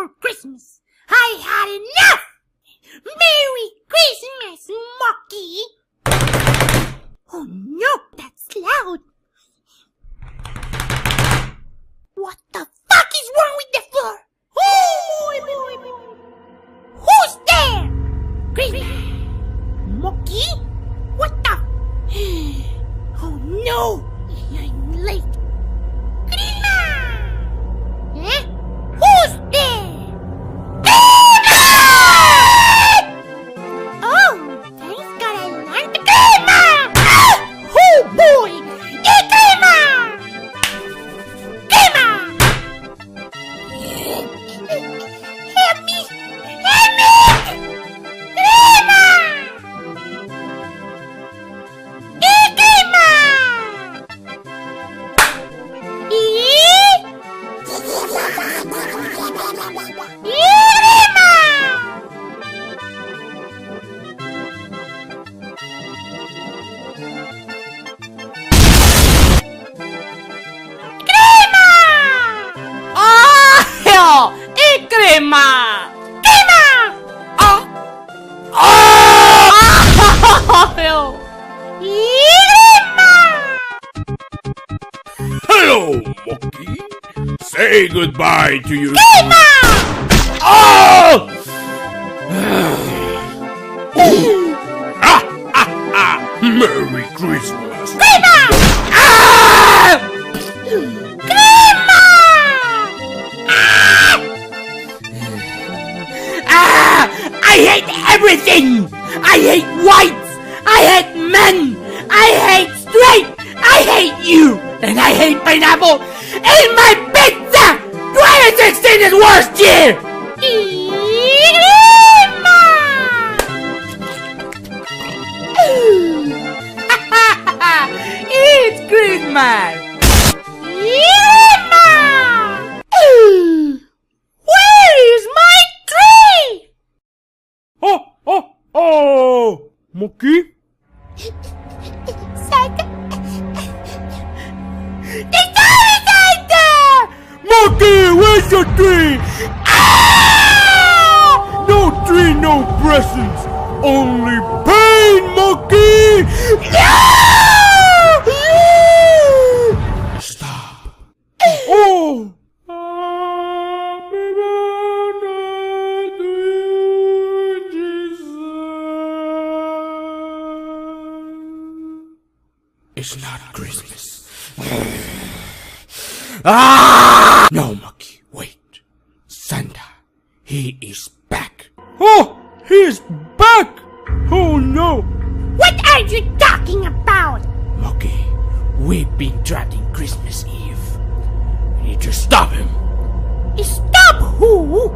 for Christmas. I had enough! Merry Christmas, Monkey! Oh no, that's loud. What the fuck is wrong with the floor? Who's there? Christmas! Monkey? What the? Oh no! I'm late. Grima! Eh? Who's there? Grima! Oh, thanks God I learned. Grima! Oh boy! Grima! Grima! Help me! Help me! Grima! Crema! Crema! Hello, Monkey. Say goodbye to your... Crema! Oh! Merry Christmas. Crema! I hate everything! I hate whites! I hate men! I hate straight! I hate you! And I hate pineapple in my pizza! 2016 is worst year! It's Christmas! Where is my tree? Oh! Monkey? Santa! The Santa! Monkey, where's your tree? Ah! No tree, no presents. Only pain, Monkey! Stop. Oh! Happy birthday to you, Jesus. It's not Christmas. No, Monkey, wait. Santa, he is back. Oh, he's back! Oh no! What are you talking about? Monkey, we've been trapped in Christmas Eve. We need to stop him. Stop who?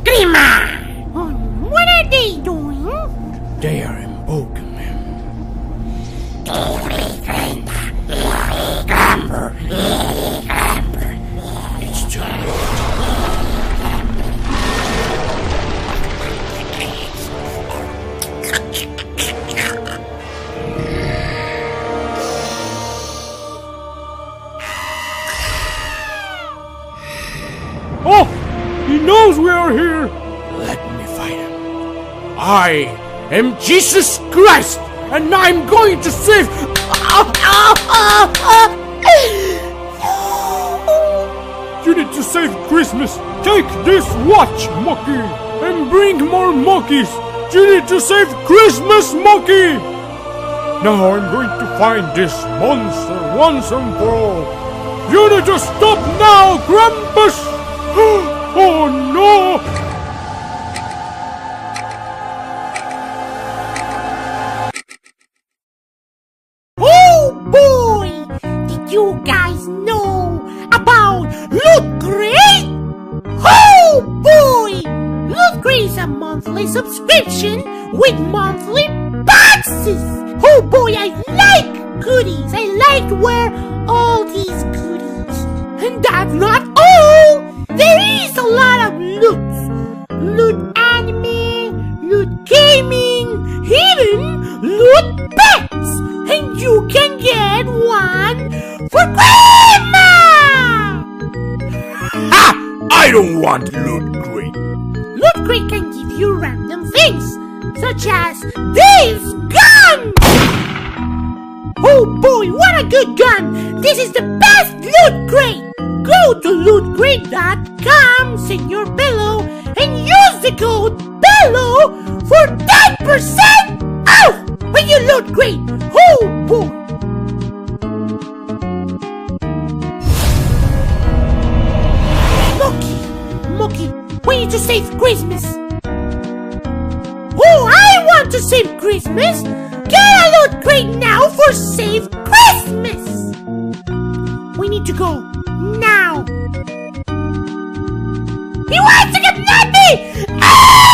Grima! What are they doing? They are invoking him. It's too late. Oh! He knows we are here! Let me fight him. I am Jesus Christ, and I'm going to save... You need to save Christmas! Take this watch, Monkey! And bring more monkeys! You need to save Christmas, Monkey! Now I'm going to find this monster once and for all! You need to stop now, Krampus! Oh no! Oh boy! Did you guys know about Loot Crate? Oh boy! Loot Crate is a monthly subscription with monthly boxes! Oh boy, I like goodies! I like to wear all these goodies! And that's not all! There is a lot of loot! Loot anime, loot games, you can get one for Grandma! Ha! I don't want Loot Crate. Loot Crate can give you random things, such as this gun! Oh boy, what a good gun! This is the best Loot Crate! Go to lootcrate.com, Senor Bello, and use the code BELLO for 10% off when you Loot Crate! Oh boy! Monkey, we need to save Christmas! Oh, I want to save Christmas! Get a Loot Crate now for Save Christmas! We need to go now! He wants to kidnap me! Ah!